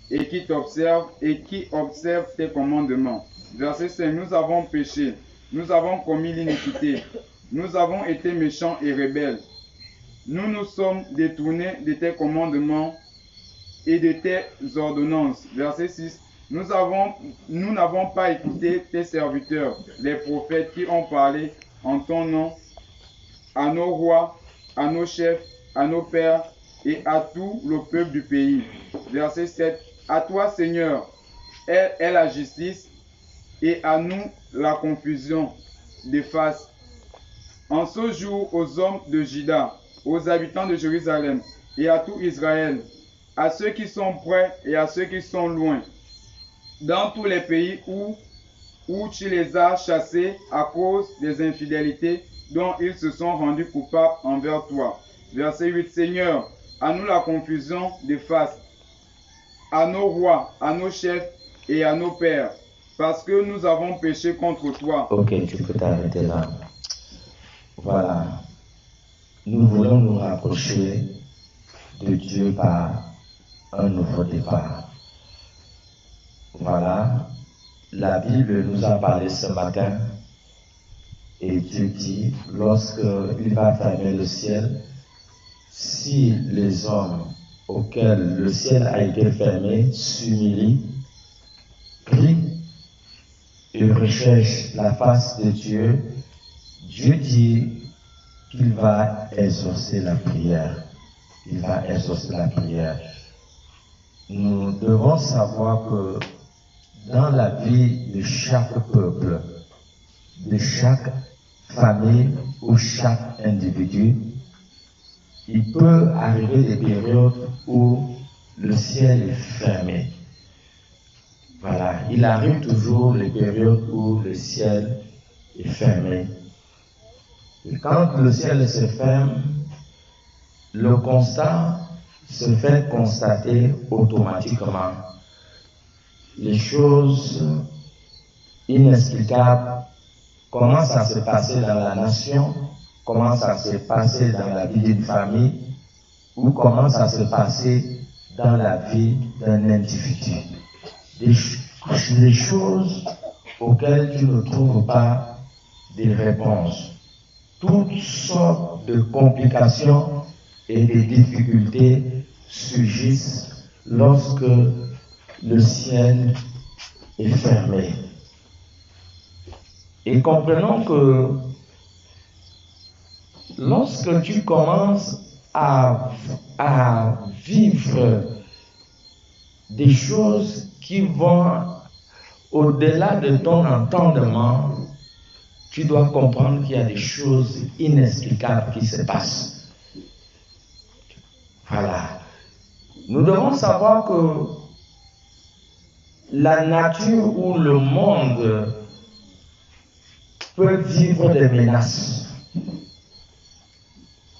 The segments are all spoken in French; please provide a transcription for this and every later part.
et qui observe tes commandements. Verset 5, nous avons péché, nous avons commis l'iniquité, nous avons été méchants et rebelles. Nous nous sommes détournés de tes commandements et de tes ordonnances. Verset 6, nous n'avons pas écouté tes serviteurs, les prophètes qui ont parlé en ton nom à nos rois, à nos chefs, à nos pères et à tout le peuple du pays. Verset 7, à toi Seigneur est la justice et à nous la confusion des faces. En ce jour, aux hommes de Juda, aux habitants de Jérusalem et à tout Israël, à ceux qui sont près et à ceux qui sont loin, dans tous les pays où tu les as chassés à cause des infidélités dont ils se sont rendus coupables envers toi. Verset 8, Seigneur, à nous la confusion des faces, à nos rois, à nos chefs et à nos pères, parce que nous avons péché contre toi. Ok, tu peux t'arrêter là. Voilà. Nous voulons nous rapprocher de Dieu par un nouveau départ. Voilà. La Bible nous a parlé ce matin et Dieu dit, lorsqu'il va fermer le ciel, si les hommes auxquels le ciel a été fermé s'humilient, prient et recherchent la face de Dieu, Dieu dit qu'il va exaucer la prière. Il va exaucer la prière. Nous devons savoir que dans la vie de chaque peuple, de chaque famille ou chaque individu, il peut arriver des périodes où le ciel est fermé. Voilà, il arrive toujours les périodes où le ciel est fermé. Et quand le ciel se ferme, le constat se fait constater automatiquement. Les choses inexplicables commencent à se passer dans la nation, commencent à se passer dans la vie d'une famille, ou commencent à se passer dans la vie d'un individu. Des choses auxquelles tu ne trouves pas de réponses. Toutes sortes de complications et de difficultés surgissent lorsque le ciel est fermé. Et comprenons que lorsque tu commences à vivre des choses qui vont au-delà de ton entendement, tu dois comprendre qu'il y a des choses inexplicables qui se passent. Voilà. Nous devons savoir que la nature ou le monde peut vivre des menaces.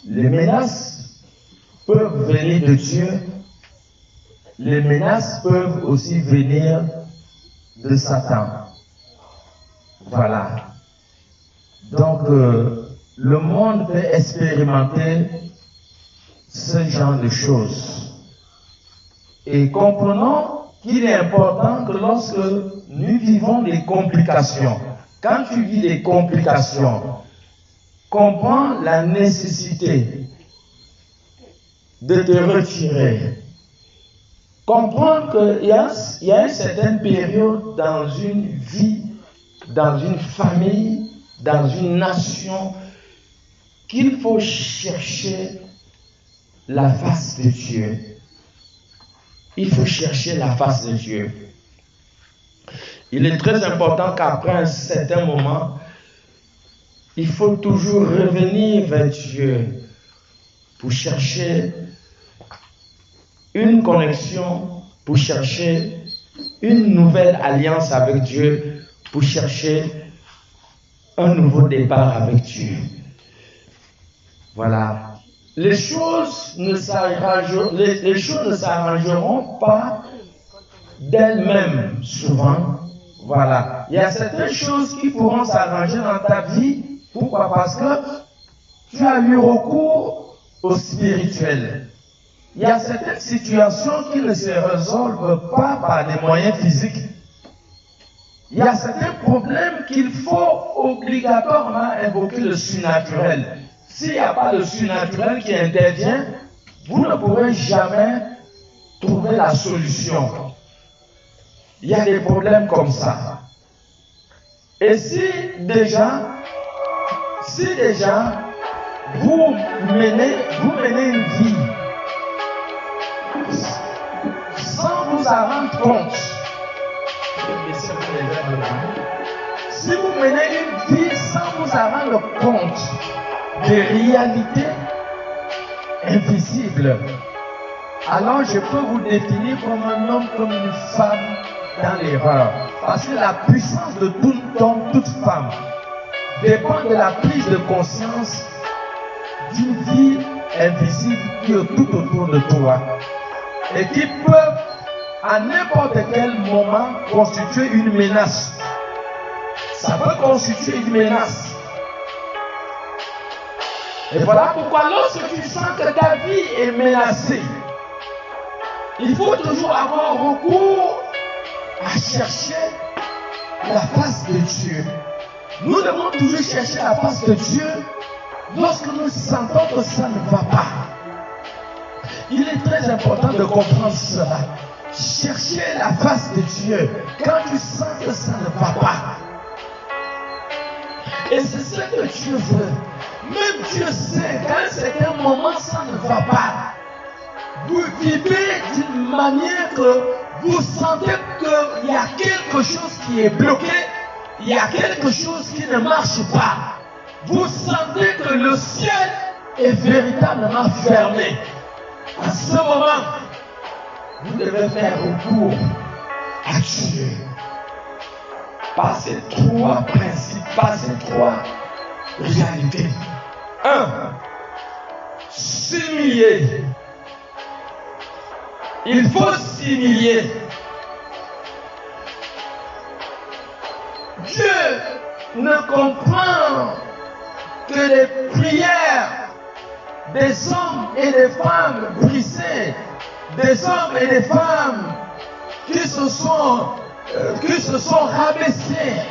Les menaces peuvent venir de Dieu. Les menaces peuvent aussi venir de Satan. Voilà. Donc, le monde peut expérimenter ce genre de choses. Et comprenons qu'il est important que lorsque nous vivons des complications, quand tu vis des complications, comprends la nécessité de te retirer. Comprends qu'il y a une certaine période dans une vie, dans une famille, dans une nation, qu'il faut chercher la face de Dieu. Il faut chercher la face de Dieu. Il est très important qu'après un certain moment, il faut toujours revenir vers Dieu pour chercher une connexion, pour chercher une nouvelle alliance avec Dieu, pour chercher un nouveau départ avec Dieu. Voilà. Les choses ne s'arrangeront pas d'elles-mêmes souvent. Voilà. Il y a certaines choses qui pourront s'arranger dans ta vie. Pourquoi? Parce que tu as eu recours au spirituel. Il y a certaines situations qui ne se résolvent pas par des moyens physiques. Il y a certains problèmes qu'il faut obligatoirement invoquer le surnaturel. S'il n'y a pas de surnaturel qui intervient, vous ne pourrez jamais trouver la solution. Il y a des problèmes comme ça. Et si déjà vous menez une vie sans vous en rendre compte, si vous menez une vie sans vous en rendre compte des réalités invisibles, alors je peux vous définir comme un homme, comme une femme dans l'erreur. Parce que la puissance de tout homme, toute femme dépend de la prise de conscience d'une vie invisible qui est tout autour de toi et qui peut à n'importe quel moment constituer une menace. Ça peut constituer une menace. Et voilà pourquoi lorsque tu sens que ta vie est menacée, il faut toujours avoir recours à chercher la face de Dieu. Nous devons toujours chercher la face de Dieu lorsque nous sentons que ça ne va pas. Il est très important de comprendre cela. Chercher la face de Dieu quand tu sens que ça ne va pas. Et c'est ce que Dieu veut. Même Dieu sait qu'à un certain moment ça ne va pas. Vous vivez d'une manière que vous sentez qu'il y a quelque chose qui est bloqué, il y a quelque chose qui ne marche pas. Vous sentez que le ciel est véritablement fermé. À ce moment, vous devez faire recours à Dieu. Par ces trois principes, par ces trois réalités. 1. S'humilier. Il faut s'humilier. Dieu ne comprend que les prières des hommes et des femmes brisés, des hommes et des femmes qui se sont rabaissés,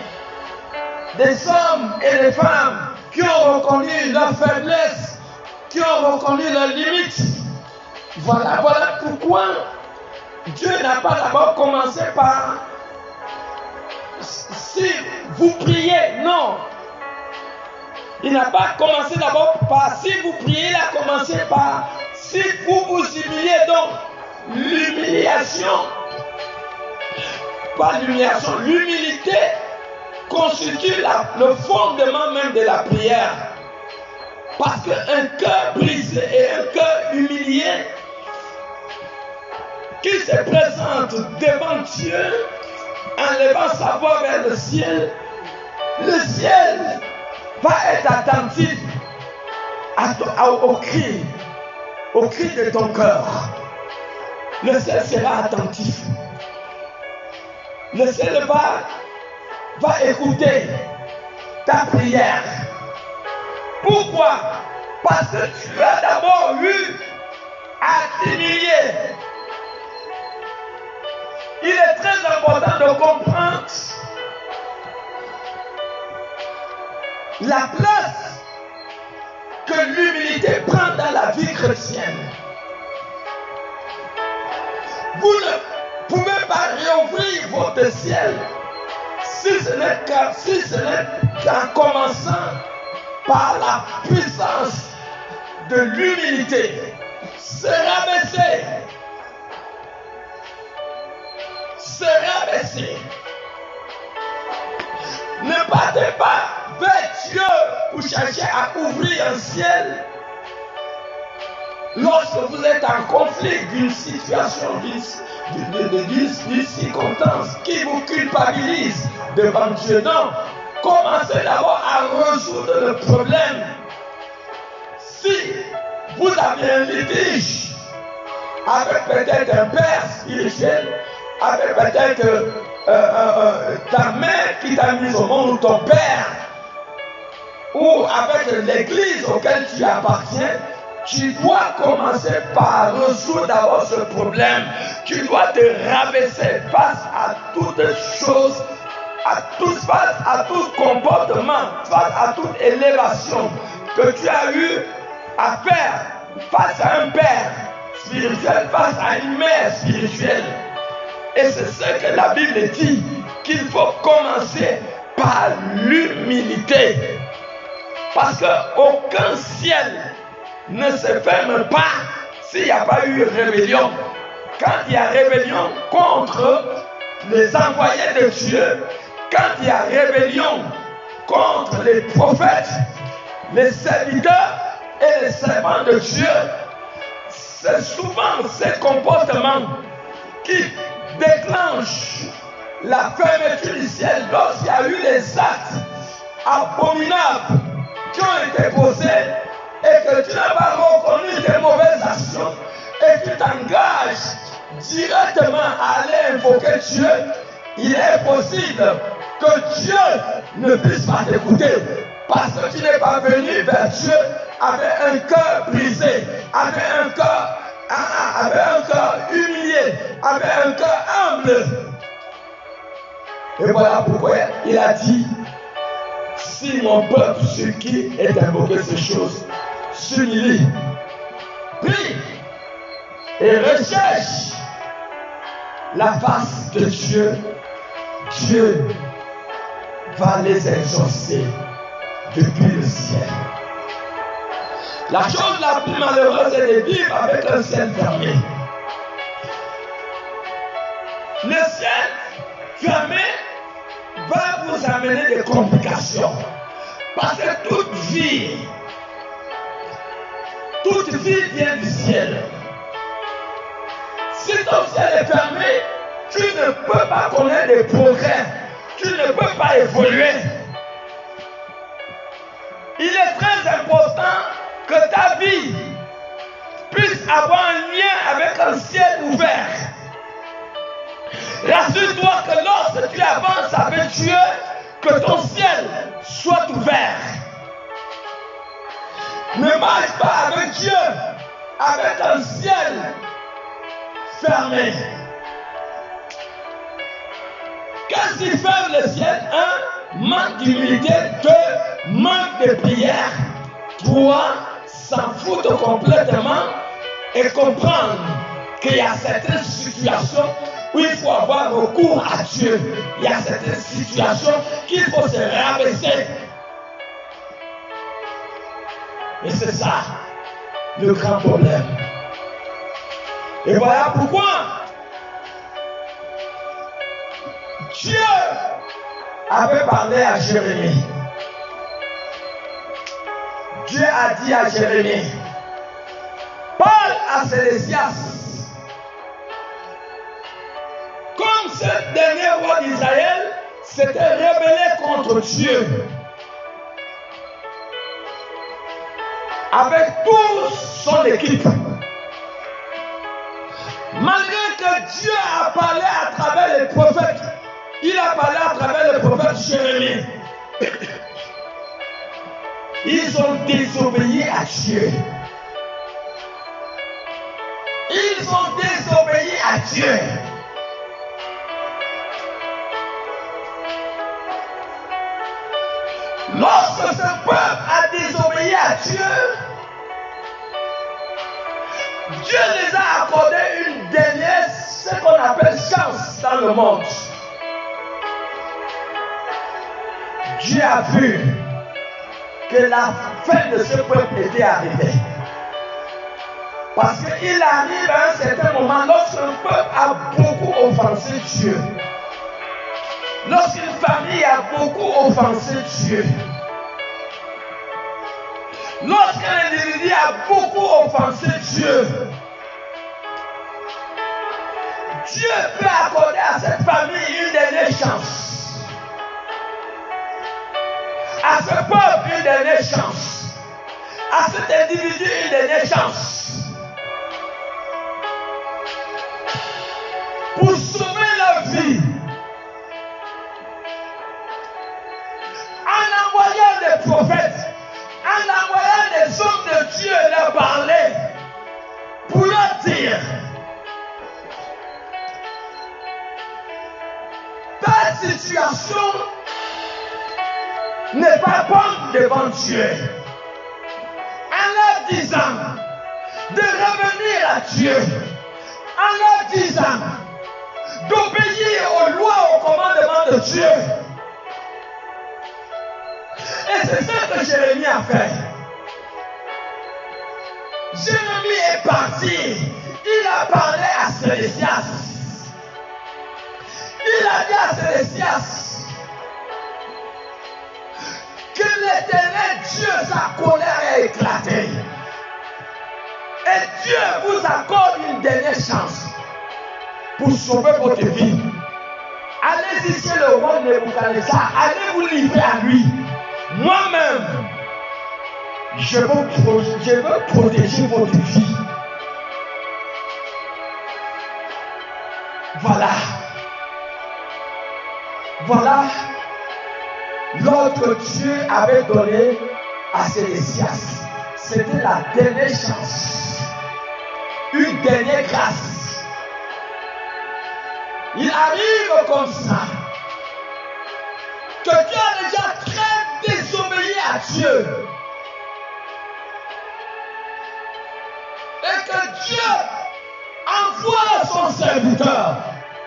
des hommes et des femmes qui ont reconnu leur faiblesse, qui ont reconnu leurs limites. Voilà pourquoi Dieu n'a pas d'abord commencé par si vous priez, non. Il n'a pas commencé d'abord par si vous priez, il a commencé par si vous vous humiliez. Donc, l'humiliation, pas l'humiliation, l'humilité constitue le fondement même de la prière. Parce qu'un cœur brisé et un cœur humilié qui se présente devant Dieu en levant sa voix vers le ciel va être attentif au cri de ton cœur. Le ciel sera attentif. Le ciel va écouter ta prière. Pourquoi? Parce que tu as d'abord eu à t'humilier. Il est très important de comprendre la place que l'humilité prend dans la vie chrétienne. Vous ne pouvez pas réouvrir votre ciel si ce n'est qu'en commençant par la puissance de l'humilité. Se rabaisser. Se rabaisser. Ne partez pas vers Dieu pour chercher à ouvrir un ciel lorsque vous êtes en conflit d'une situation, d'une circonstance qui vous culpabilise devant Dieu. Non, commencez d'abord à résoudre le problème. Si vous avez un litige avec peut-être un père spirituel, avec peut-être ta mère qui t'a mis au monde, ou ton père, ou avec l'église auquel tu appartiens, tu dois commencer par résoudre d'abord ce problème. Tu dois te rabaisser face à toutes choses, face à tout comportement, face à toute élévation que tu as eu à faire face à un père spirituel, face à une mère spirituelle. Et c'est ce que la Bible dit, qu'il faut commencer par l'humilité. Parce qu'aucun ciel ne se ferme pas s'il n'y a pas eu rébellion. Quand il y a rébellion contre les envoyés de Dieu, quand il y a rébellion contre les prophètes, les serviteurs et les servants de Dieu, c'est souvent ces comportements qui déclenchent la fermeture du ciel lorsqu'il y a eu des actes abominables qui ont été posés et que tu n'as pas reconnu tes mauvaises actions et tu t'engages directement à aller invoquer Dieu, il est possible que Dieu ne puisse pas t'écouter parce que tu n'es pas venu vers Dieu avec un cœur brisé, avec un cœur humilié, avec un cœur humble. Et voilà pourquoi il a dit, si mon peuple sur qui est invoqué ces choses s'humilie, prie et recherche la face de Dieu, Dieu va les exaucer depuis le ciel. La chose la plus malheureuse est de vivre avec un ciel fermé. Le ciel fermé va vous amener des complications. Parce que toute vie vient du ciel. Si ton ciel est fermé, tu ne peux pas connaître des progrès. Tu ne peux pas évoluer. Il est très important que ta vie puisse avoir un lien avec un ciel ouvert. Rassure-toi que lorsque tu avances avec Dieu, que ton ciel soit ouvert. Ne marche pas avec Dieu avec un ciel fermé. Qu'est-ce qui ferme le ciel? 1. Manque d'humilité. 2. Manque de prière. 3. S'en foutre complètement et comprendre qu'il y a certaines situations où il faut avoir recours à Dieu. Il y a certaines situations qu'il faut se rabaisser. Et c'est ça le grand problème. Et voilà pourquoi Dieu avait parlé à Jérémie. Dieu a dit à Jérémie, parle à Sédécias. Comme ce dernier roi d'Israël s'était rebellé contre Dieu, avec toute son équipe, malgré que Dieu a parlé à travers les prophètes, il a parlé à travers le prophète Jérémie. Ils ont désobéi à Dieu. Ils ont désobéi à Dieu. Lorsque ce peuple a désobéi à Dieu, Dieu les a accordé une dernière, ce qu'on appelle chance dans le monde. Dieu a vu que la fin de ce peuple était arrivée. Parce qu'il arrive à un certain moment, lorsqu'un peuple a beaucoup offensé Dieu, lorsqu'une famille a beaucoup offensé Dieu, lorsqu'un individu a beaucoup offensé Dieu, Dieu peut accorder à cette famille une dernière chance. À ce peuple une dernière chance. À cet individu une dernière chance. Pour sauver leur vie. En envoyant des prophètes, en envoyant des hommes de Dieu leur parler. la situation n'est pas bonne devant Dieu, en leur disant de revenir à Dieu, en leur disant d'obéir aux lois, aux commandements de Dieu. Et c'est ça que Jérémie a fait. Jérémie est parti. Il a parlé à Sédécias. Il a dit à Sédécias que l'Éternel Dieu, sa colère a éclaté. Et Dieu vous accorde une dernière chance pour sauver votre vie. Allez-y chez le roi Nebuchadnezzar, allez vous livrer à lui. Moi-même, je veux protéger votre vie. Voilà l'ordre que Dieu avait donné à Sédécias. C'était la dernière chance, une dernière grâce. Il arrive comme ça que tu as déjà très désobéi à Dieu et que Dieu envoie son serviteur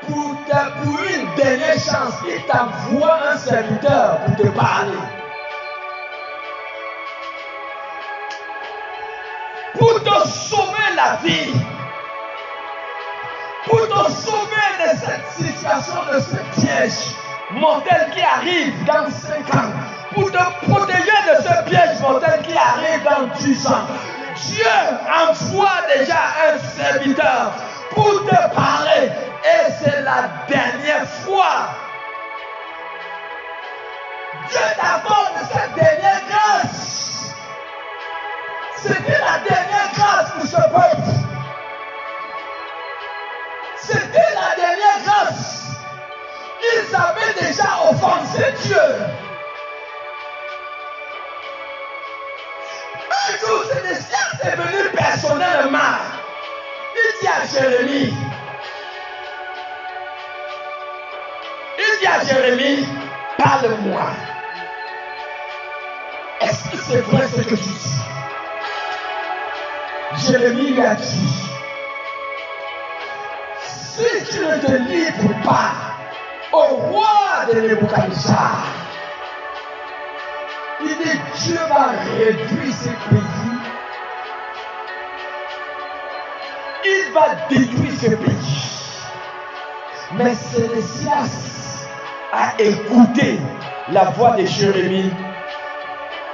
pour une dernière chance. Il t'envoie un serviteur pour te parler, pour te sauver la vie, pour te sauver de cette situation, de ce piège mortel qui arrive dans 5 ans, pour te protéger de ce piège mortel qui arrive dans 10 ans. Dieu envoie déjà un serviteur pour te parler, et c'est la dernière fois. Dieu t'accorde cette dernière grâce. C'était la dernière grâce pour ce peuple. C'était la dernière grâce. Ils avaient déjà offensé Dieu. Un jour, Sédécias est venu personnellement. Il dit à Jérémie, parle-moi. Est-ce que c'est vrai ce que tu dis? Jérémie lui a dit, si tu ne te livres pas au roi de Nebuchadnezzar, il dit, Dieu va réduire ce pays. Il va détruire ce pays. Mais Sédécias a écouté la voix de Jérémie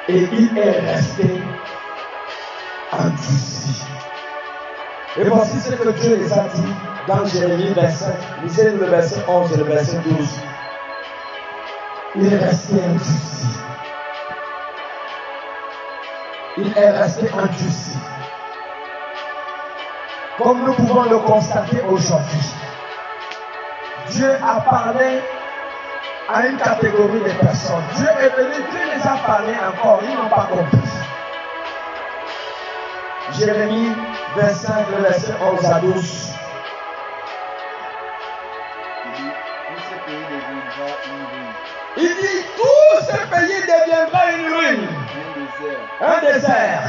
et il est resté endurci. Et voici ce que Dieu les a dit dans Jérémie 25. Lisez le verset 11 et le verset 12. Il est resté endurci. Il est resté endurci. Comme nous pouvons le constater aujourd'hui, Dieu a parlé à une catégorie de personnes. Dieu est venu, Dieu les a parlé encore, ils n'ont pas compris. Jérémie 25, le verset 11 à 12. Il dit, tout ce pays deviendra une ruine. Un désert.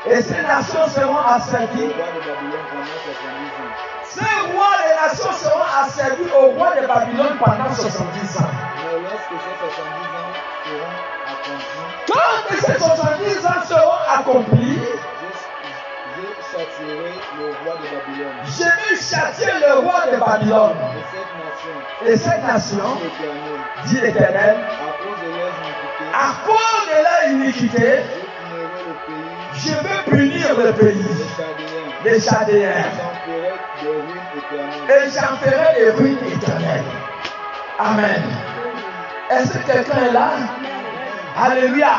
Et ces nations seront asservies. Ces rois des nations seront asservis au roi de Babylone pendant 70 ans. Quand ces 70 ans seront accomplis, je vais châtier le roi de Babylone. Et cette nation, dit l'Éternel, à cause de leur iniquité, je vais punir le pays des Chaldéens et j'en ferai des ruines éternelles. Amen. Est-ce que quelqu'un est là? Alléluia.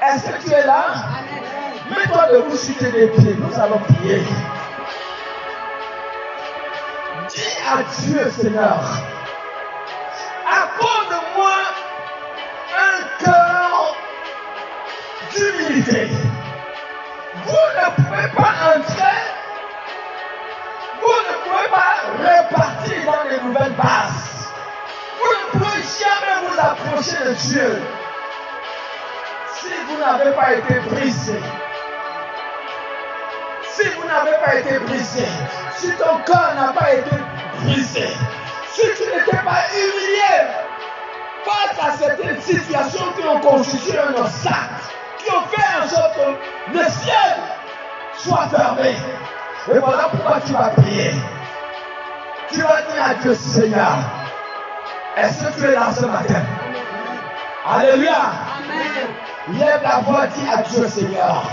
Est-ce que tu es là? Mets-toi debout sur tes pieds. Nous allons prier. Dis à Dieu, Seigneur, accorde-moi un cœur d'humilité. Vous ne pouvez pas entrer, vous ne pouvez pas repartir dans de nouvelles bases. Vous ne pouvez jamais vous approcher de Dieu si vous n'avez pas été brisé. Si vous n'avez pas été brisé, si ton cœur n'a pas été brisé, si tu n'étais pas humilié face à certaines situations qui ont constitué un obstacle, qui ont fait en sorte que le ciel soit fermé. Et voilà pourquoi tu vas prier. Tu vas dire à Dieu, Seigneur, est-ce que tu es là ce matin? Alléluia. Amen. Lève la voix, dis à Dieu, Seigneur,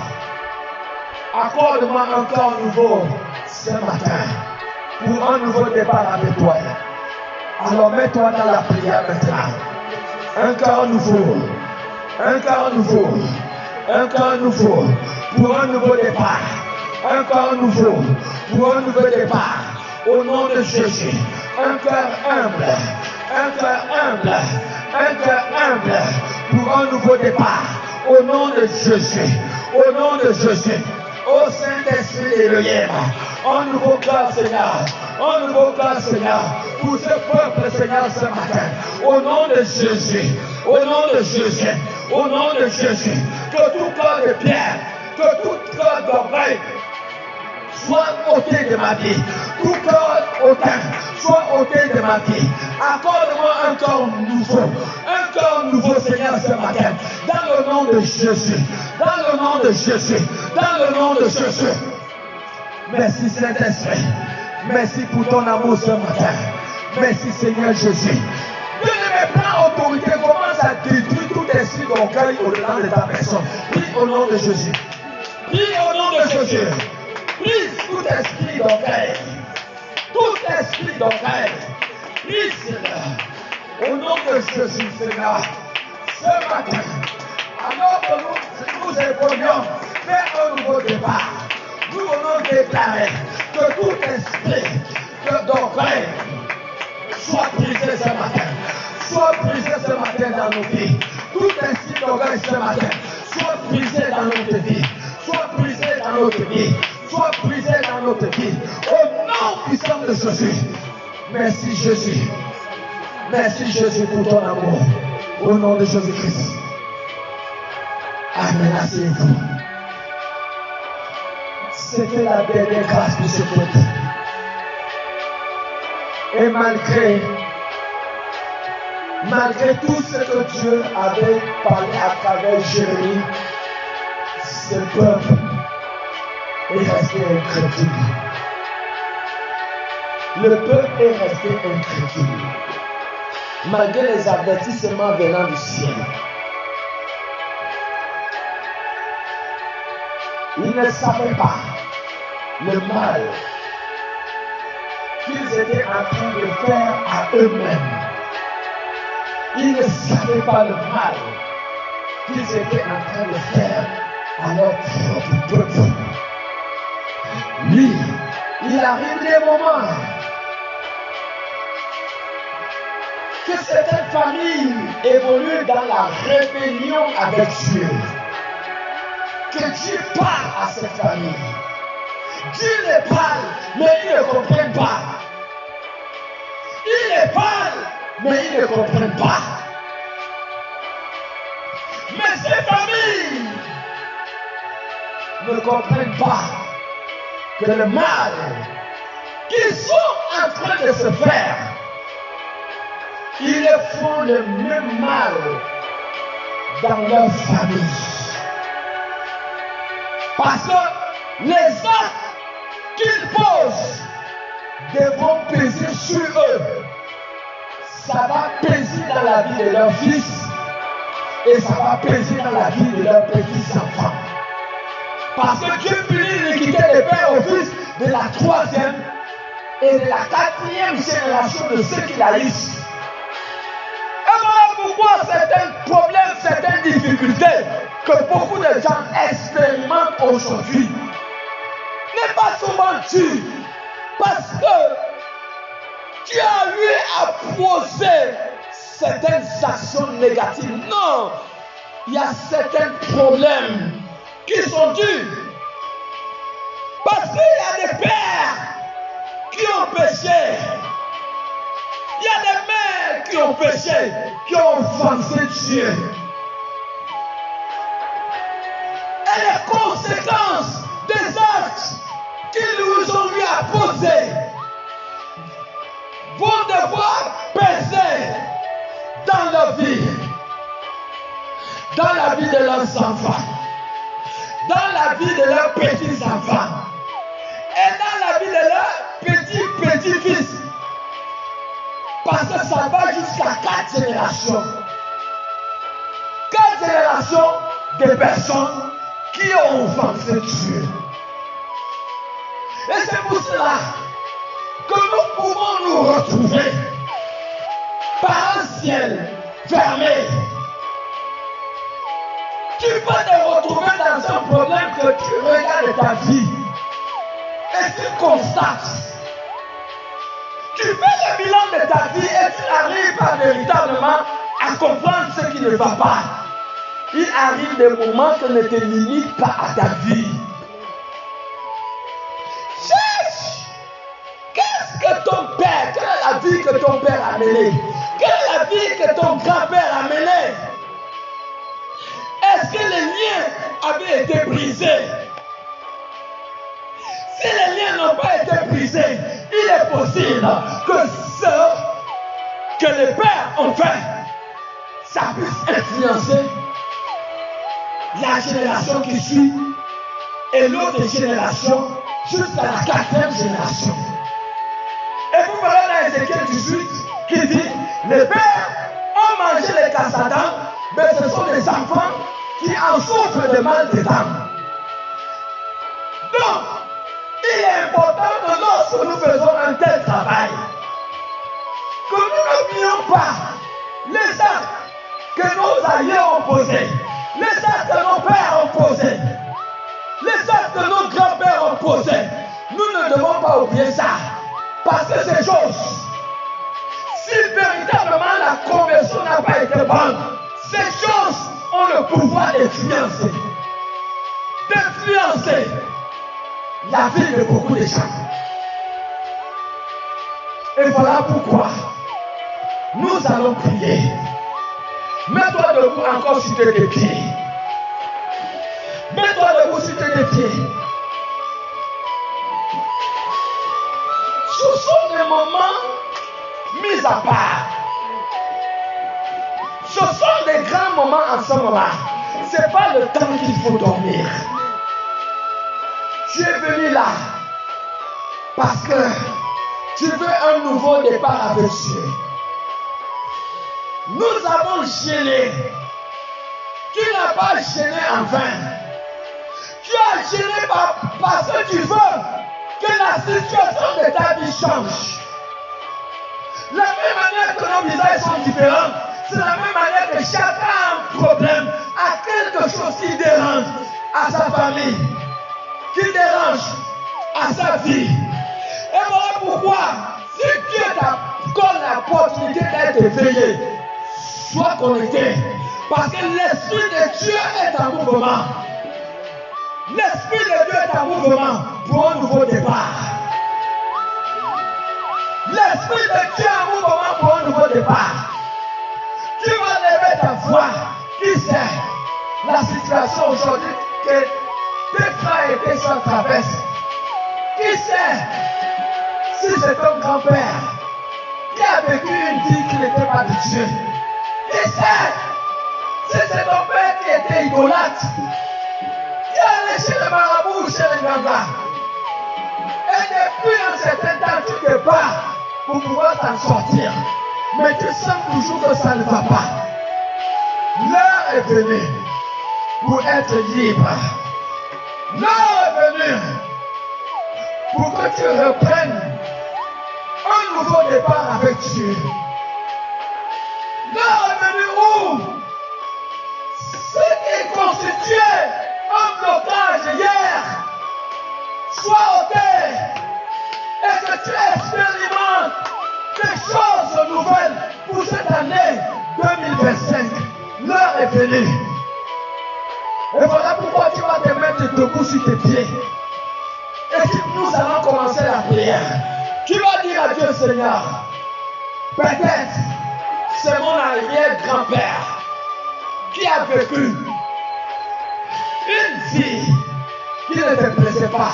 accorde-moi un corps nouveau ce matin pour un nouveau départ avec toi. Alors mets-toi dans la prière maintenant. Un corps nouveau, un corps nouveau, un corps nouveau pour un nouveau départ. Un corps nouveau pour un nouveau départ. Au nom de Jésus, un cœur humble, un cœur humble, un cœur humble pour un nouveau départ. Au nom de Jésus, au nom de Jésus. Ô Saint-Esprit d'Élohim, un nouveau cœur, Seigneur, un nouveau cœur, Seigneur, pour ce peuple, Seigneur, ce matin. Au nom de Jésus, au nom de Jésus, au nom de Jésus, que tout cœur de pierre, que tout cœur d'orgueil soit ôté de ma vie. Tout corps hautain soit ôté de ma vie. Accorde-moi un corps nouveau, Seigneur, ce matin. Dans le nom de Jésus, dans le nom de Jésus, dans le nom de Jésus. Merci Saint-Esprit. Merci pour ton amour ce matin. Merci Seigneur Jésus. Dieu ne met pas autorité, commence à détruire tout esprit d'orgueil au-delà de ta personne. Prie au nom de Jésus. Prie au nom de Jésus. Brise tout esprit d'orgueil. Tout esprit d'orgueil. Brise, Seigneur. Au nom de Jésus, Seigneur. Ce matin, alors que nous évoluons vers un nouveau départ, nous voulons déclarer que tout esprit d'orgueil soit brisé ce matin. Soit brisé ce matin dans nos vies. Tout esprit d'orgueil ce matin soit brisé dans notre vie. Soit brisé dans notre vie. Soit brisé dans notre vie. Au nom puissant de Jésus. Merci Jésus. Merci Jésus pour ton amour. Au nom de Jésus-Christ. Amen. Asseyez-vous. C'était la dernière grâce pour ce peuple. Et malgré tout ce que Dieu avait parlé à travers Jérémie, ce peuple est resté incrédule. Le peuple est resté incrédule. Malgré les avertissements venant du ciel. Ils ne savaient pas le mal qu'ils étaient en train de faire à eux-mêmes. Ils ne savaient pas le mal qu'ils étaient en train de faire à leur propre peuple. Lui, il arrive des moments que certaines familles évoluent dans la rébellion avec Dieu. Que Dieu parle à cette famille. Dieu les parle, mais ils ne comprennent pas. Il les parle, mais ils ne comprennent pas. Mais ces familles ne comprennent pas que le mal qu'ils sont en train de se faire, ils font le même mal dans leur famille. Parce que les actes qu'ils posent devront peser sur eux. Ça va peser dans la vie de leurs fils et ça va peser dans la vie de leurs petits-enfants. Parce que Dieu punit l'iniquité des pères aux fils de la 3e et de la 4e génération de ceux qui haïssent. Et voilà pourquoi certains problèmes, certaines difficultés que beaucoup de gens expérimentent aujourd'hui n'est pas souvent dû parce que Dieu a lui à poser certaines actions négatives. Non, il y a certains problèmes qui sont dus parce qu'il y a des pères qui ont péché. Il y a des mères qui ont péché, qui ont offensé Dieu. Et les conséquences des actes qu'ils nous ont lui apposés vont devoir peser dans leur vie, dans la vie de leurs enfants, dans la vie de leurs petits-enfants et dans la vie de leurs petits-fils. Parce que ça va jusqu'à 4 générations. 4 générations de personnes qui ont offensé Dieu. Et c'est pour cela que nous pouvons nous retrouver par un ciel fermé. Tu peux te retrouver dans un problème que tu regardes ta vie et tu constates. Tu fais le bilan de ta vie et tu n'arrives pas véritablement à comprendre ce qui ne va pas. Il arrive des moments qui ne te limitent pas à ta vie. Cherche. Qu'est-ce que ton père, quelle est la vie que ton père a menée? Quelle est la vie que ton grand-père a menée? Est-ce que les liens avaient été brisés? Si les liens n'ont pas été brisés, il est possible que ce que les pères ont fait, ça puisse influencer la génération qui suit et l'autre génération jusqu'à la 4e génération. Et vous verrez dans Ézéchiel 18 qui dit, les pères ont mangé les cassadans, mais ce sont des enfants qui en souffrent de mal des âmes. Donc, il est important que lorsque nous faisons un tel travail, que nous n'oublions pas les actes que nos aïeux ont posés, les actes que nos pères ont posés, les actes que nos grands-pères ont posés. Nous ne devons pas oublier ça. Parce que ces choses, si véritablement la conversion n'a pas été bonne, ces choses ont le pouvoir d'influencer la vie de beaucoup de gens. Et voilà pourquoi nous allons prier. Mets-toi debout encore sur tes pieds. Mets-toi debout sur tes pieds. Ce sont des moments mis à part. Ce sont des grands moments en ce moment. Ce n'est pas le temps qu'il faut dormir. Tu es venu là parce que tu veux un nouveau départ avec Dieu. Nous avons gêné. Tu n'as pas gêné en vain. Tu as gêné parce que tu veux que la situation de ta vie change. La même manière que nos visages sont différents, c'est la même manière que chacun a un problème, a quelque chose qui dérange à sa famille, qui dérange à sa vie. Et voilà pourquoi, si Dieu t'accorde l'opportunité d'être éveillé, sois connecté. Parce que l'Esprit de Dieu est en mouvement. L'Esprit de Dieu est en mouvement pour un nouveau départ. L'Esprit de Dieu est en mouvement pour un nouveau départ. Tu vas lever ta voix. Qui sait la situation aujourd'hui que tes frères et tes soeurs traversent? Qui sait si c'est ton grand-père qui a vécu une vie qui n'était pas de Dieu? Qui sait si c'est ton père qui était idolâtre, qui a allé chez le marabout ou chez le ganga? Et depuis un certain temps, tu te bats pour pouvoir t'en sortir. Mais tu sens toujours que ça ne va pas. L'heure est venue pour être libre. L'heure est venue pour que tu reprennes un nouveau départ avec Dieu. L'heure est venue où ce qui constituait un blocage hier soit ôté et que tu expérimentes des choses nouvelles pour cette année 2025. L'heure est venue. Et voilà pourquoi tu vas te mettre debout sur tes pieds. Et nous allons commencer la prière. Tu vas dire à Dieu, Seigneur, Peut-être c'est mon arrière-grand-père qui a vécu une vie qui ne te plaisait pas.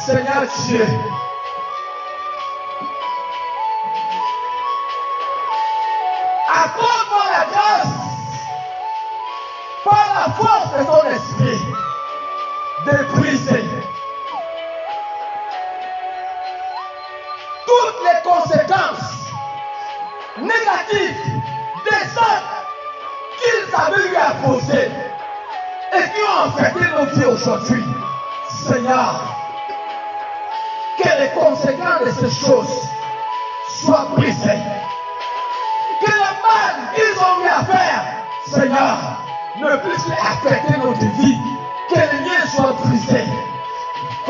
Seigneur Dieu, accorde-moi la grâce, par la force de ton esprit, de briser toutes les conséquences négatives des actes qu'ils avaient eu à poser et qui ont affecté nos vies aujourd'hui. Seigneur, que les conséquences de ces choses soient brisées. Que le mal qu'ils ont eu à faire, Seigneur, ne puisse plus affecter notre vie. Que les liens soient brisés.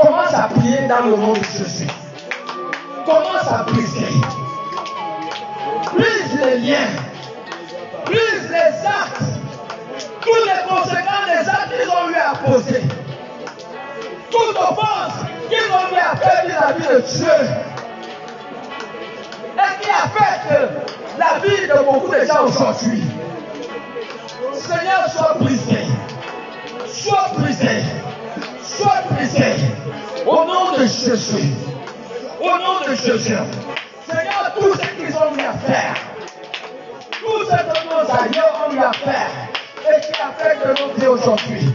Commence à prier dans le nom de Jésus. Commence à briser. Brise les liens. Brise les actes. Toutes les conséquences des actes qu'ils ont eu à poser. Toute offense qu'ils ont eu à faire vis-à-vis de Dieu. Et qui affecte la vie de beaucoup de gens aujourd'hui. Seigneur, sois brisé. Sois brisé. Sois brisé. Au nom de Jésus. Au nom de Jésus. Seigneur, tout ce qu'ils ont eu à faire. Tout ce que nos aïeux ont eu à faire. Et qui affecte nos vies aujourd'hui.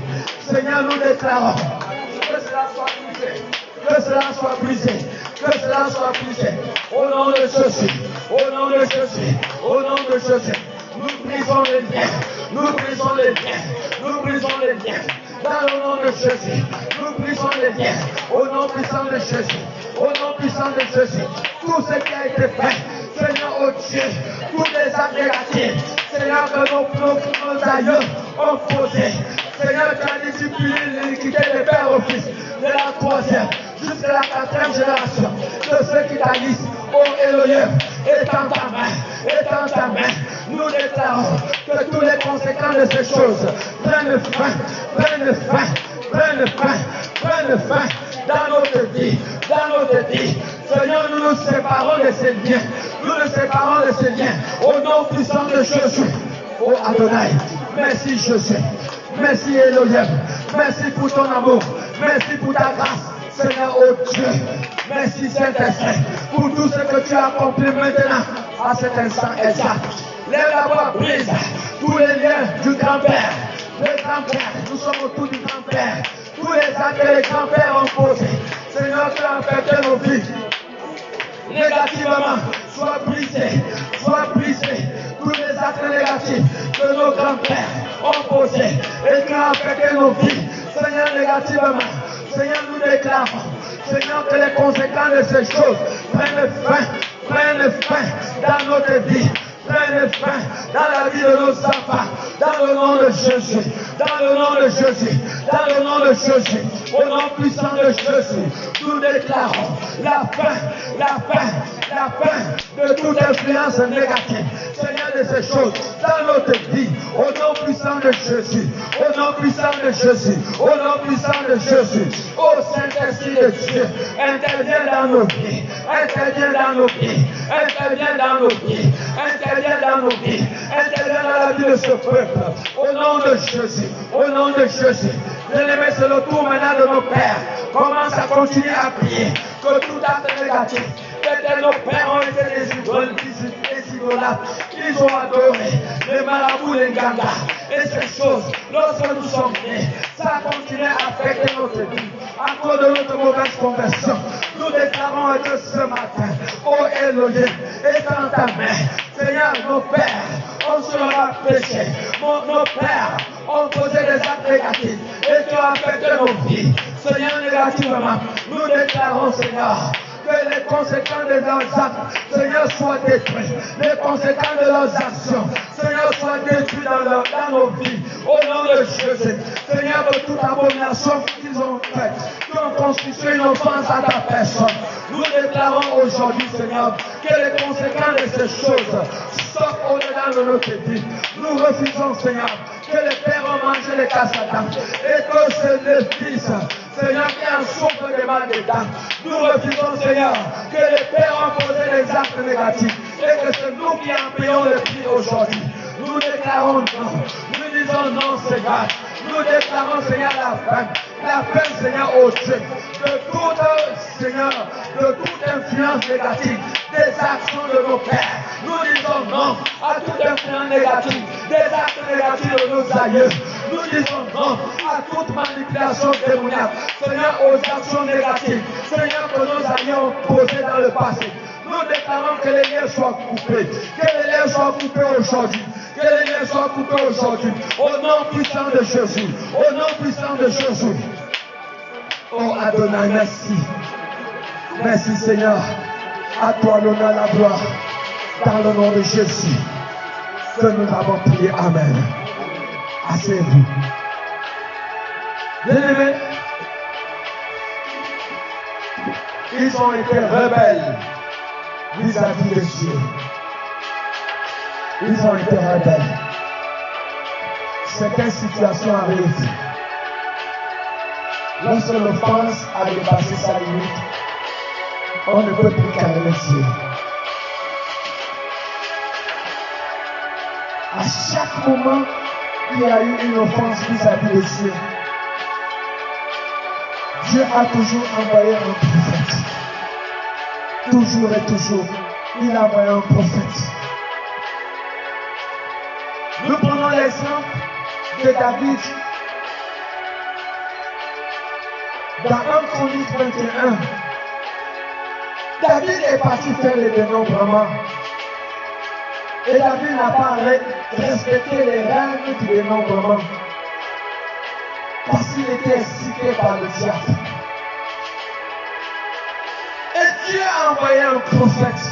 Seigneur, nous déclarons que cela soit brisé. Que cela soit brisé. Que cela soit brisé. Au nom de Jésus. Au nom de Jésus. Au nom de Jésus. Nous brisons les liens. Nous brisons les liens. Nous brisons les liens. Dans le nom de Jésus. Nous brisons les liens. Au nom puissant de Jésus. Au nom puissant de Jésus. Tout ce qui a été fait. Seigneur, oh Dieu. Tous les actes négatifs. Seigneur, que nos aïeux ont posé. Seigneur, tu as discipliné l'iniquité des pères au fils. De la 3e jusqu'à la 4e génération. De ceux qui t'haïssent. Oh Elohim, étends ta main, étends ta main. Nous déclarons que toutes les conséquences de ces choses prennent fin, prennent fin, prennent fin, prennent fin dans notre vie, dans notre vie. Seigneur, nous nous séparons de ces liens, nous nous séparons de ces liens au nom puissant de Jésus. Oh Adonai, merci Jésus, merci Elohim, merci pour ton amour, merci pour ta grâce. Seigneur, oh Dieu, merci Saint-Esprit pour tout ce que tu as accompli maintenant à cet instant exact. Lève la voix, brise tous les liens du grand-père. Le grand-père, nous sommes autour du grand-père. Tous les actes que les grands-pères ont posés. Seigneur, tu as affecté nos vies. Négativement, sois brisé, sois brisé. Tous les actes négatifs que nos grands-pères ont posés et qui ont affecté nos vies. Seigneur, négativement. Seigneur, nous déclarons, Seigneur, que les conséquences de ces choses prennent fin dans notre vie, prennent fin dans la vie de nos enfants, dans le nom de Jésus, dans le nom de Jésus, dans le nom de Jésus, au nom puissant de Jésus, nous déclarons la fin de toute influence négative, Seigneur, de ces choses dans notre vie, au nom puissant de Jésus, au nom puissant de Jésus, au nom puissant de Jésus, ô Saint-Esprit de Dieu, interviens dans nos vies, interviens dans nos vies, interviens dans nos vies, interviens dans nos vies, interviens dans la vie de ce peuple, au nom de Jésus, au nom de Jésus. Bien-aimé, c'est le tour maintenant de nos pères. Commence à continuer à prier que tout acte négatif, peut-être nos pères ont été des idolâtres, ils ont adoré les marabouts, les gangas, et ces choses, lorsque nous sommes nés, ça a continué à affecter notre vie. À cause de notre mauvaise conversion, nous déclarons que ce matin, ô Elohim, étends ta main. Seigneur, nos pères ont sur leur péché, nos pères ont posé des actes négatifs et tu as affecté nos vies. Seigneur, négativement, nous déclarons, Seigneur, que les conséquences de leurs actes, Seigneur, soient détruites. Les conséquences de leurs actions, Seigneur, soient détruites dans nos vies. Au nom de Jésus, Seigneur, de toute abomination qu'ils ont faite, qui ont constitué une offense à ta personne. Nous déclarons aujourd'hui, Seigneur, que les conséquences de ces choses sortent au-delà de notre vie. Nous refusons, Seigneur, que les pères devons manger les casse-à-dents. Et que c'est le Fils, Seigneur, qui en souffre des mal des dents. Nous refusons, Seigneur, que les pères ont posé les actes négatifs et que c'est nous qui en payons le prix aujourd'hui. Nous déclarons non. Nous disons non, Seigneur. Nous déclarons, Seigneur, la fin, Seigneur, au Dieu, de toute influence négative, des actions de nos pères. Nous disons non à toute influence négative, des actes négatifs de nos aïeux. Nous disons non à toute manipulation démoniaque, Seigneur, aux actions négatives, Seigneur, que nos aïeux ont posées dans le passé. Nous déclarons que les liens soient coupés, que les liens soient coupés aujourd'hui, que les liens soient coupés aujourd'hui, au nom puissant de Jésus, au nom puissant de Jésus. Oh Adonai, merci. Merci Seigneur. À toi l'honneur, la gloire. Dans le nom de Jésus que nous avons prié. Amen. Asseyez-vous. Bien-aimés, ils ont été rebelles vis-à-vis de Dieu. Ils ont été rebelles. Certaines situations arrivent. Lorsque l'offense a dépassé sa limite, on ne peut plus calmer Dieu. À chaque moment, il y a eu une offense vis-à-vis de Dieu. Dieu a toujours envoyé un prophète. Toujours et toujours, il a envoyé un prophète. Nous prenons l'exemple de David. Dans 1 Chronique 21, David est parti faire le dénombrement. Et David n'a pas respecté les règles du dénombrement. Parce qu'il était excité par le diable. Et Dieu a envoyé un prophète.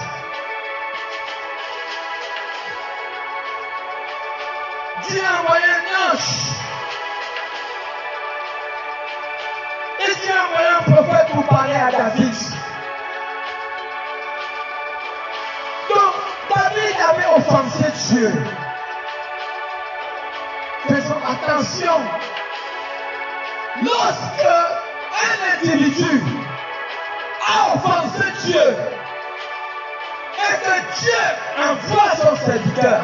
Dieu a envoyé un ange. Et Dieu a envoyé un prophète pour parler à David. Donc, David avait offensé Dieu. Faisons attention. Lorsque un individu a offensé Dieu et que Dieu envoie son serviteur,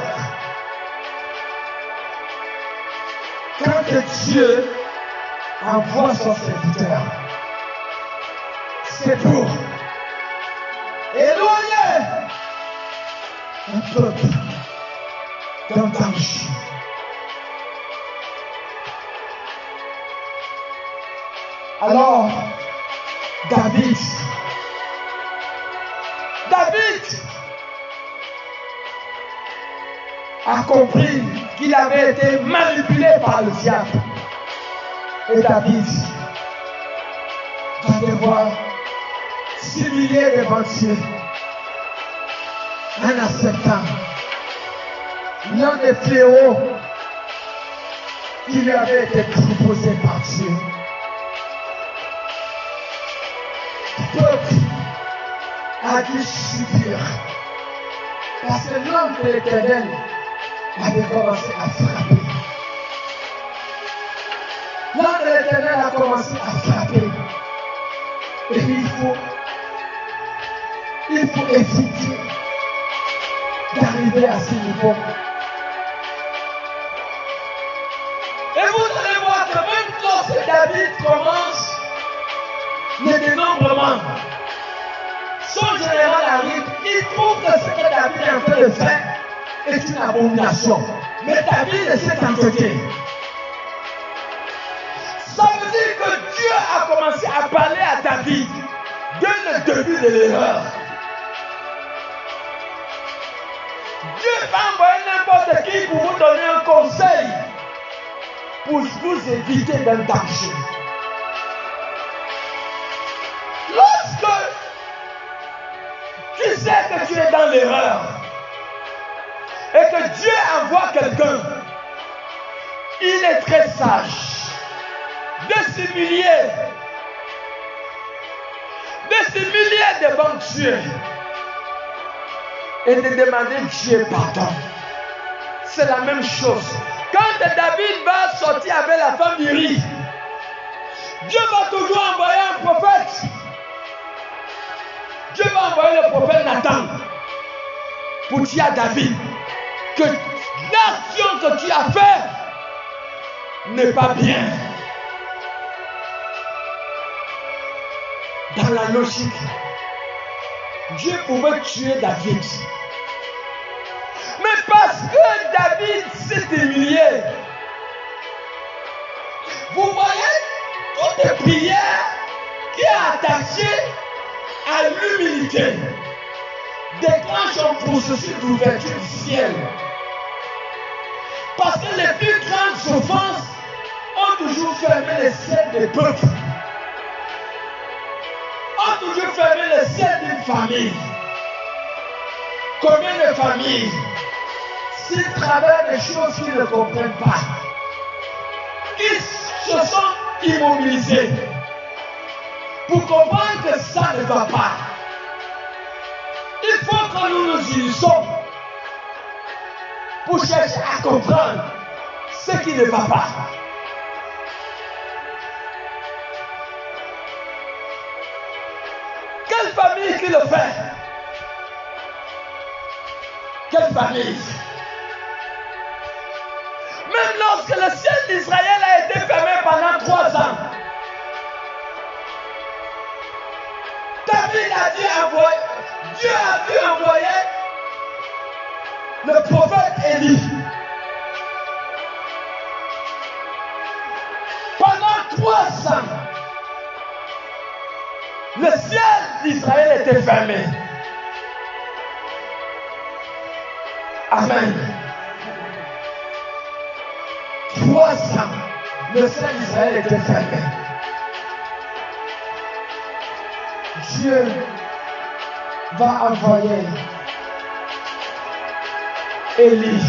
quand Dieu envoie son serviteur, c'est pour éloigner un peuple d'un danger. Alors, David a compris qu'il avait été manipulé par le diable. Et David va devoir s'humilier devant Dieu en acceptant l'un des fléaux qui lui avait été proposé par Dieu. Le peuple a dû subir parce que l'homme de l'Éternel avait commencé à frapper. L'homme de l'Éternel a commencé à frapper. Et il faut éviter d'arriver à ce niveau. Et vous allez voir que même lorsque David commence le dénombrement, son général arrive, il trouve que ce que David est en train de faire est une abomination. Mais David s'est entêté. Ça veut dire que Dieu a commencé à parler à David dès le début de l'erreur. Dieu va envoyer n'importe qui pour vous donner un conseil, pour vous éviter d'un danger. Lorsque tu sais que tu es dans l'erreur et que Dieu envoie quelqu'un, il est très sage de s'humilier devant Dieu et de demander Dieu pardon. C'est la même chose Quand David va sortir avec la femme d'Uri, Dieu va toujours envoyer un prophète. Dieu va envoyer le prophète Nathan pour dire à David que l'action que tu as faite n'est pas bien. Dans la logique, Dieu pouvait tuer David. Mais parce que David s'est humilié, vous voyez, toutes les prières qui est attachée à l'humilité déclenchent un processus d'ouverture du ciel. Parce que les plus grandes offenses ont toujours fermé les ciels des peuples. Ont toujours fermé les ciels d'une famille. Combien de familles, s'ils traversent des choses qu'ils ne comprennent pas, ils se sont immobilisés pour comprendre que ça ne va pas. Il faut que nous nous unissons pour chercher à comprendre ce qui ne va pas. Quelle famille qui le fait? Quelle famille? Même lorsque le ciel d'Israël a été fermé pendant 3 ans, David a dit envoyer, Dieu a dû envoyer le prophète Élie. Pendant 3 ans, le ciel d'Israël était fermé. Amen. 3 ans, le ciel d'Israël était fermé. Dieu va envoyer Élie.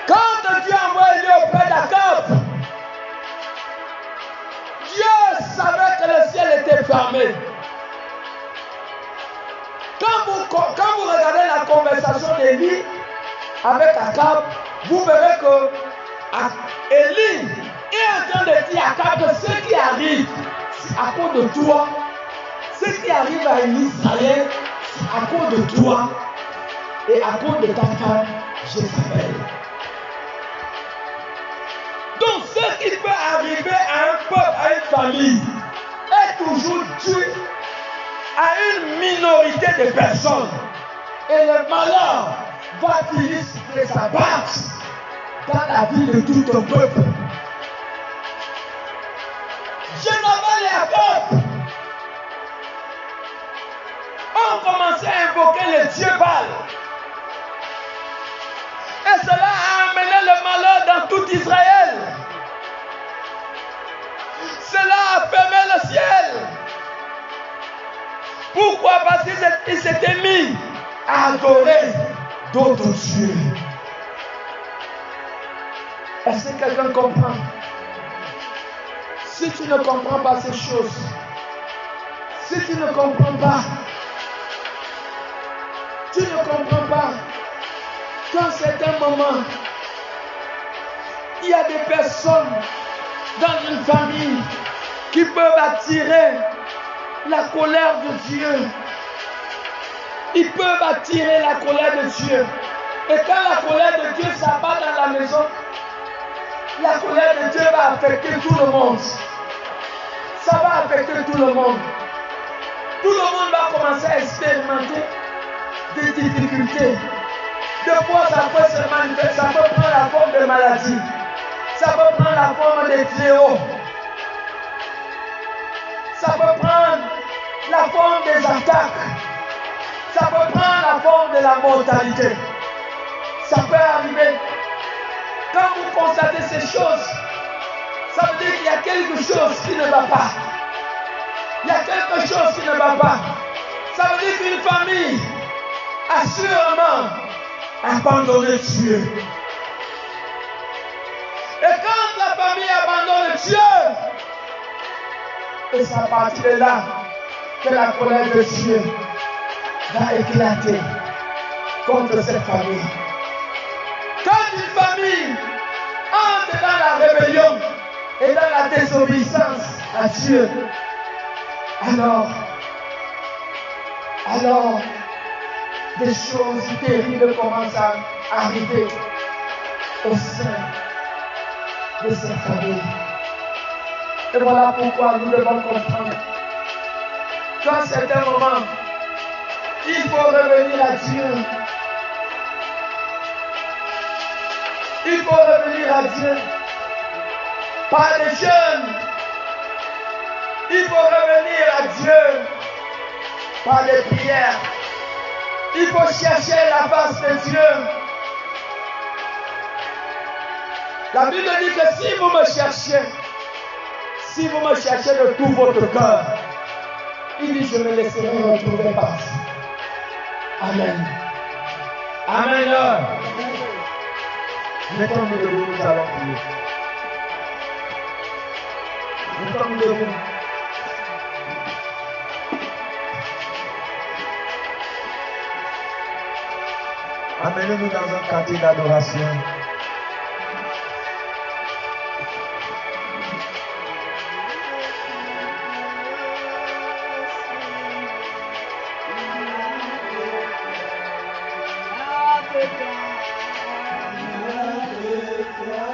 Quand Dieu envoie Élie auprès d'Akab, Dieu savait que le ciel était fermé. Quand vous regardez la conversation d'Élie avec Akab, vous verrez que Élie est en train de dire à Akab que ce qui arrive à cause de toi, ce qui arrive à Israël, c'est à cause de toi et à cause de ta femme Jézabel. Donc ce qui peut arriver à un peuple, à une famille, est toujours dû à une minorité de personnes. Et le malheur va finir de s'abattre dans la vie de tout un peuple. Jézabel et Akab ont commencé à invoquer le Dieu Baal. Et cela a amené le malheur dans tout Israël. Cela a fermé le ciel. Pourquoi? Parce qu'ils s'étaient mis à adorer d'autres dieux. Est-ce que quelqu'un comprend? Si tu ne comprends pas ces choses, si tu ne comprends pas, qu'à un certain moment, il y a des personnes dans une famille qui peuvent attirer la colère de Dieu. Ils peuvent attirer la colère de Dieu. Et quand la colère de Dieu s'abat dans la maison, la colère de Dieu va affecter tout le monde. Ça va affecter tout le monde. Tout le monde va commencer à expérimenter des difficultés. Des fois, ça peut se manifester, ça peut prendre la forme de maladie. Ça peut prendre la forme de fléaux. Ça peut prendre la forme des attaques. Ça peut prendre la forme de la mortalité. Ça peut arriver. Quand vous constatez ces choses, ça veut dire qu'il y a quelque chose qui ne va pas. Il y a quelque chose qui ne va pas. Ça veut dire qu'une famille a sûrement abandonné Dieu. Et quand la famille abandonne Dieu, et c'est à partir de là que la colère de Dieu va éclater. contre cette famille. Quand une famille entre dans la rébellion et dans la désobéissance à Dieu, alors des choses terribles commencent à arriver au sein de cette famille. Et voilà pourquoi nous devons comprendre qu'à un certain moment, il faut revenir à Dieu. Il faut revenir à Dieu. Par les jeunes, il faut revenir à Dieu. Par les prières, il faut chercher la face de Dieu. La Bible dit que si vous me cherchez de tout votre cœur, il dit je me laisserai retrouver par ça. Amen. Amen. Mettons-nous debout, nous allons prier. Mettons-nous debout. Amenez-nous dans un quartier d'adoration.